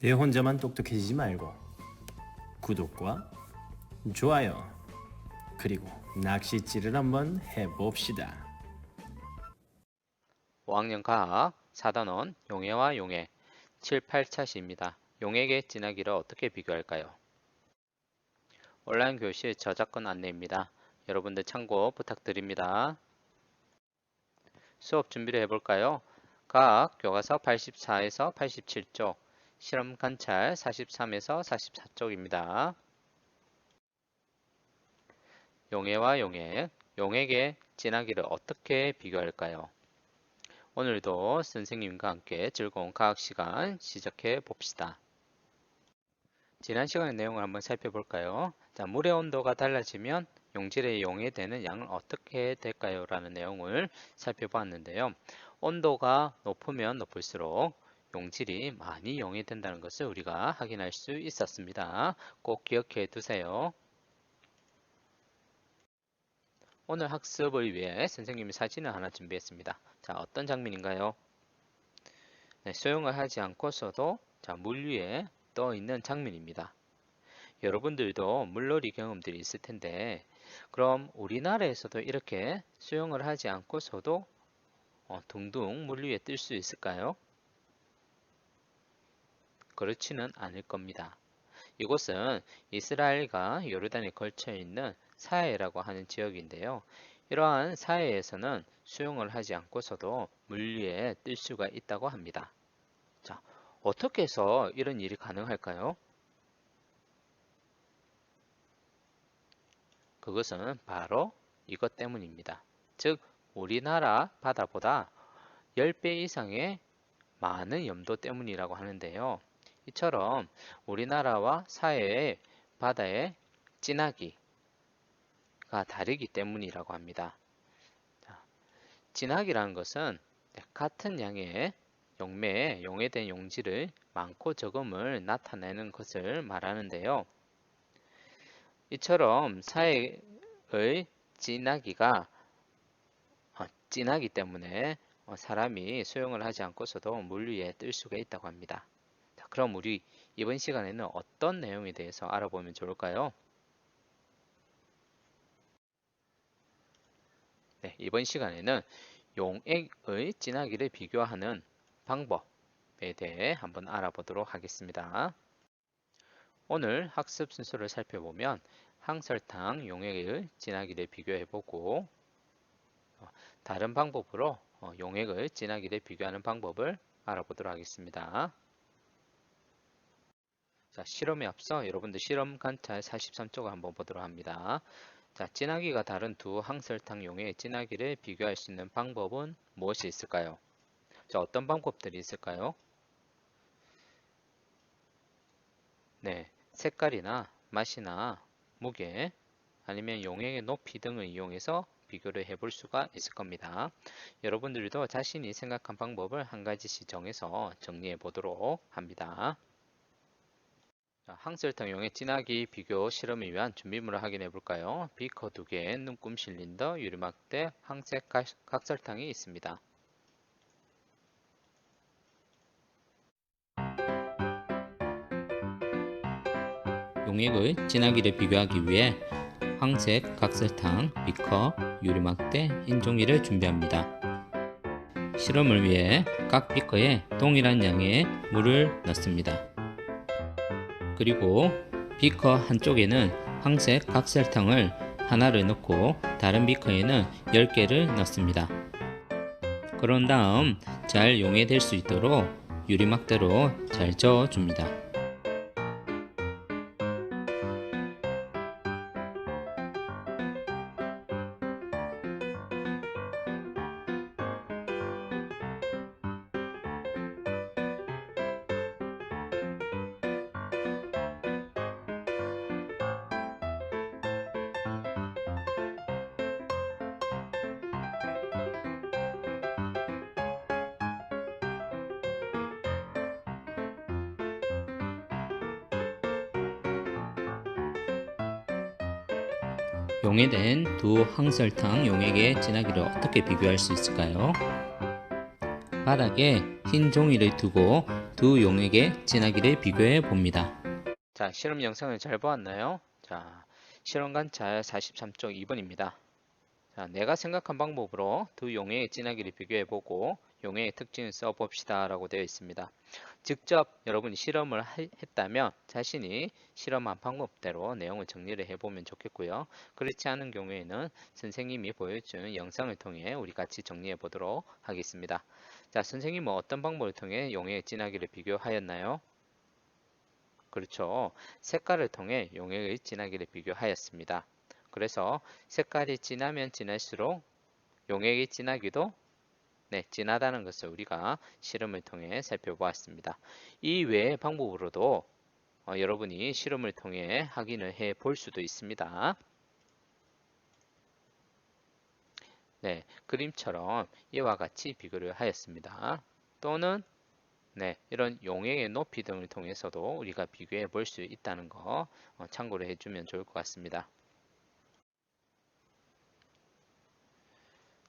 내 혼자만 똑똑해지지 말고 구독과 좋아요 그리고 낚싯질을 한번 해봅시다. 5학년 과학 4단원 용해와 용해 7, 8차 시입니다. 용해의 진하기를 어떻게 비교할까요? 온라인 교실 저작권 안내입니다. 여러분들 참고 부탁드립니다. 수업 준비를 해볼까요? 과학 교과서 84에서 87쪽, 실험 관찰 43에서 44쪽입니다. 용해와 용해, 용해의 진하기를 어떻게 비교할까요? 오늘도 선생님과 함께 즐거운 과학 시간 시작해 봅시다. 지난 시간의 내용을 한번 살펴볼까요? 자, 물의 온도가 달라지면 용질에 용해되는 양은 어떻게 될까요? 라는 내용을 살펴봤는데요. 온도가 높으면 높을수록 용질이 많이 용해된다는 것을 우리가 확인할 수 있었습니다. 꼭 기억해 두세요. 오늘 학습을 위해 선생님이 사진을 하나 준비했습니다. 자, 어떤 장면인가요? 네, 수영을 하지 않고서도 물 위에 떠 있는 장면입니다. 여러분들도 물놀이 경험들이 있을 텐데, 그럼 우리나라에서도 이렇게 수영을 하지 않고서도 둥둥 물 위에 뜰 수 있을까요? 그렇지는 않을 겁니다. 이곳은 이스라엘과 요르단에 걸쳐 있는 사해라고 하는 지역인데요. 이러한 사해에서는 수영을 하지 않고서도 물 위에 뜰 수가 있다고 합니다. 자, 어떻게 해서 이런 일이 가능할까요? 그것은 바로 이것 때문입니다. 즉, 우리나라 바다보다 10배 이상의 많은 염도 때문이라고 하는데요. 이처럼 우리나라와 사해의 바다의 진하기가 다르기 때문이라고 합니다. 자, 진하기라는 것은 같은 양의 용매에 용해된 용질을 많고 적음을 나타내는 것을 말하는데요. 이처럼 사해의 진하기가 진하기 때문에 사람이 수영을 하지 않고서도 물 위에 뜰 수가 있다고 합니다. 자, 그럼 우리 이번 시간에는 어떤 내용에 대해서 알아보면 좋을까요? 네, 이번 시간에는 용액의 진하기를 비교하는 방법에 대해 한번 알아보도록 하겠습니다. 오늘 학습 순서를 살펴보면 항설탕 용액의 진하기를 비교해보고 다른 방법으로 용액의 진하기를 비교하는 방법을 알아보도록 하겠습니다. 자, 실험에 앞서 여러분들 실험 관찰 43쪽을 한번 보도록 합니다. 자, 진하기가 다른 두 항설탕 용액의 진하기를 비교할 수 있는 방법은 무엇이 있을까요? 자, 어떤 방법들이 있을까요? 네, 색깔이나 맛이나 무게 아니면 용액의 높이 등을 이용해서 비교를 해볼 수가 있을 겁니다. 여러분들도 자신이 생각한 방법을 한 가지씩 정해서 정리해 보도록 합니다. 자, 항설탕 용액 진하기 비교 실험을 위한 준비물을 확인해 볼까요? 비커 2개, 눈금 실린더, 유리막대, 항색 각설탕이 있습니다. 용액의 진하기를 비교하기 위해 황색 각설탕, 비커, 유리막대, 흰 종이를 준비합니다. 실험을 위해 각 비커에 동일한 양의 물을 넣습니다. 그리고 비커 한쪽에는 황색 각설탕을 하나를 넣고 다른 비커에는 10개를 넣습니다. 그런 다음 잘 용해될 수 있도록 유리막대로 잘 저어줍니다. 용해된 두 항설탕 용액의 진하기를 어떻게 비교할 수 있을까요? 바닥에 흰 종이를 두고 두 용액의 진하기를 비교해 봅니다. 자, 실험 영상을 잘 보았나요? 자, 실험 관찰 43쪽 2번입니다. 자, 내가 생각한 방법으로 두 용액의 진하기를 비교해 보고 용액의 특징을 써 봅시다 라고 되어 있습니다. 직접 여러분이 실험을 했다면 자신이 실험한 방법대로 내용을 정리를 해보면 좋겠고요. 그렇지 않은 경우에는 선생님이 보여준 영상을 통해 우리 같이 정리해 보도록 하겠습니다. 자, 선생님은 어떤 방법을 통해 용액의 진하기를 비교하였나요? 그렇죠. 색깔을 통해 용액의 진하기를 비교하였습니다. 그래서 색깔이 진하면 진할수록 용액의 진하기도 진하다는 것을 우리가 실험을 통해 살펴보았습니다. 이 외의 방법으로도 여러분이 실험을 통해 확인을 해 볼 수도 있습니다. 네, 그림처럼 이와 같이 비교를 하였습니다. 또는 이런 용액의 높이 등을 통해서도 우리가 비교해 볼 수 있다는 거 참고를 해주면 좋을 것 같습니다.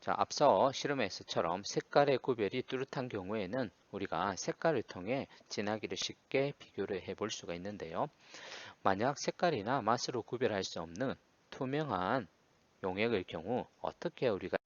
자, 앞서 실험에서처럼 색깔의 구별이 뚜렷한 경우에는 우리가 색깔을 통해 진하기를 쉽게 비교를 해 볼 수가 있는데요. 만약 색깔이나 맛으로 구별할 수 없는 투명한 용액의 경우 어떻게 우리가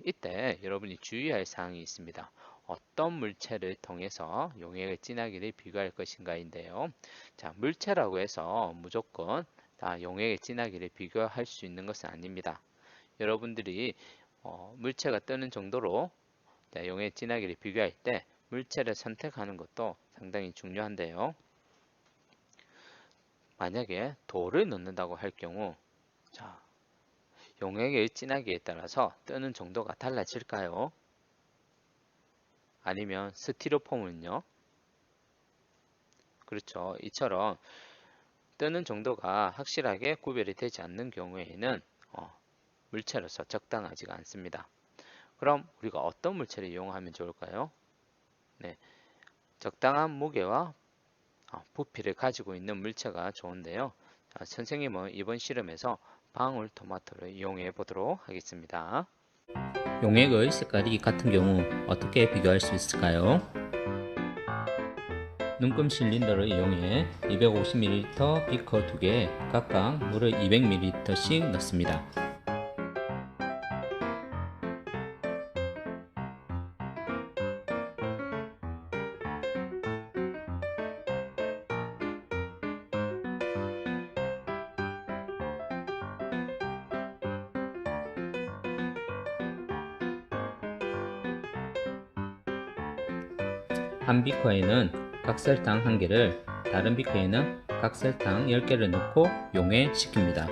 이때 여러분이 주의할 사항이 있습니다. 어떤 물체를 통해서 용액의 진하기를 비교할 것인가인데요. 자, 물체라고 해서 무조건 다 용액의 진하기를 비교할 수 있는 것은 아닙니다. 여러분들이 물체가 뜨는 정도로 용액 진하기를 비교할 때 물체를 선택하는 것도 상당히 중요한데요. 만약에 돌을 넣는다고 할 경우 용액의 진하기에 따라서 뜨는 정도가 달라질까요? 아니면 스티로폼은요? 그렇죠. 이처럼 뜨는 정도가 확실하게 구별이 되지 않는 경우에는 물체로서 적당하지가 않습니다. 그럼 우리가 어떤 물체를 이용하면 좋을까요? 적당한 무게와 부피를 가지고 있는 물체가 좋은데요. 선생님은 이번 실험에서 방울토마토를 이용해 보도록 하겠습니다. 용액의 색깔이 같은 경우 어떻게 비교할 수 있을까요? 눈금 실린더를 이용해 250ml 비커 2개에 각각 물을 200ml씩 넣습니다. 한 비커에는 각설탕 1개를, 다른 비커에는 각설탕 10개를 넣고 용해시킵니다.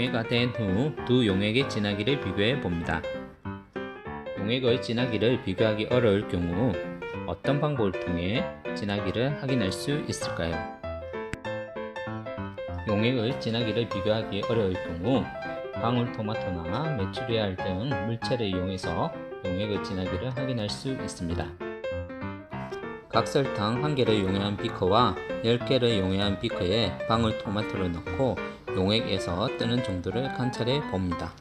용해가 된 후 두 용액의 진하기를 비교해 봅니다. 용액의 진하기를 비교하기 어려울 경우 어떤 방법을 통해 진하기를 확인할 수 있을까요? 용액의 진하기를 비교하기 어려울 경우 방울토마토나 메추리알 등 물체를 이용해서 용액의 진하기를 확인할 수 있습니다. 각설탕 1개를 용해한 비커와 10개를 용해한 비커에 방울토마토를 넣고 용액에서 뜨는 정도를 관찰해 봅니다.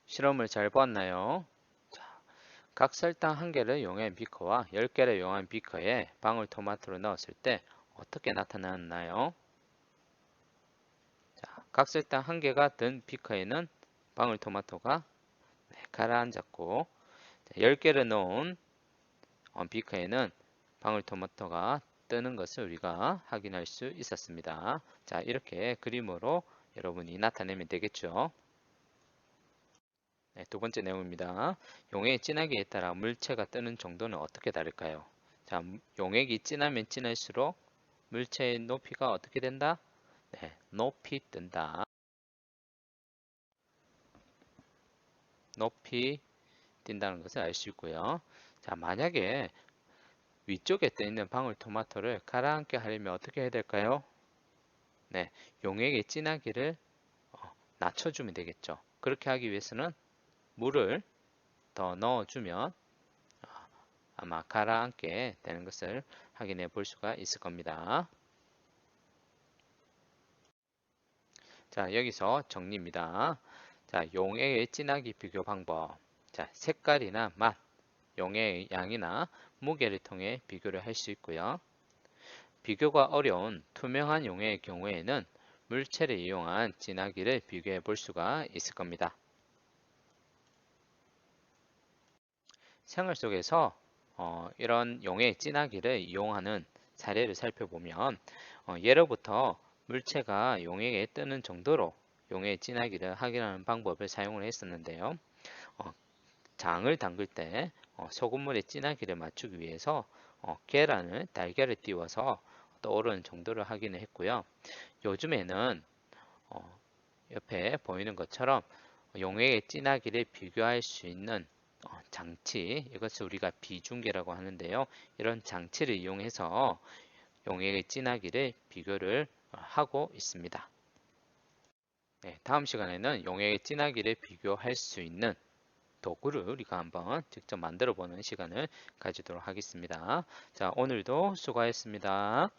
실험을 잘 보았나요? 자, 각설탕 1개를 이용한 비커와 10개를 이용한 비커에 방울토마토를 넣었을 때 어떻게 나타났나요? 자, 각설탕 1개가 든 비커에는 방울토마토가 가라앉았고 10개를 넣은 비커에는 방울토마토가 뜨는 것을 우리가 확인할 수 있었습니다. 자, 이렇게 그림으로 여러분이 나타내면 되겠죠. 네, 두 번째 내용입니다. 용액의 진하기에 따라 물체가 뜨는 정도는 어떻게 다를까요? 자, 용액이 진하면 진할수록 물체의 높이가 어떻게 된다? 네, 높이 뜬다. 높이 뛴다는 것을 알 수 있고요. 자, 만약에 위쪽에 떠 있는 방울토마토를 가라앉게 하려면 어떻게 해야 될까요? 네, 용액의 진하기를 낮춰주면 되겠죠. 그렇게 하기 위해서는 물을 더 넣어주면 아마 가라앉게 되는 것을 확인해 볼 수가 있을 겁니다. 자, 여기서 정리입니다. 자, 용액의 진하기 비교 방법. 자, 색깔이나 맛, 용액의 양이나 무게를 통해 비교를 할 수 있고요. 비교가 어려운 투명한 용액의 경우에는 물체를 이용한 진하기를 비교해 볼 수가 있을 겁니다. 생활 속에서 이런 용액 진하기를 이용하는 사례를 살펴보면 예로부터 물체가 용액에 뜨는 정도로 용액 진하기를 확인하는 방법을 사용을 했었는데요. 어, 장을 담글 때 소금물의 진하기를 맞추기 위해서 계란을 달걀을 띄워서 떠오르는 정도를 확인을 했고요. 요즘에는 옆에 보이는 것처럼 용액의 진하기를 비교할 수 있는 장치, 이것을 우리가 비중계라고 하는데요. 이런 장치를 이용해서 용액의 진하기를 비교를 하고 있습니다. 네, 다음 시간에는 용액의 진하기를 비교할 수 있는 도구를 우리가 한번 직접 만들어 보는 시간을 가지도록 하겠습니다. 자, 오늘도 수고하셨습니다.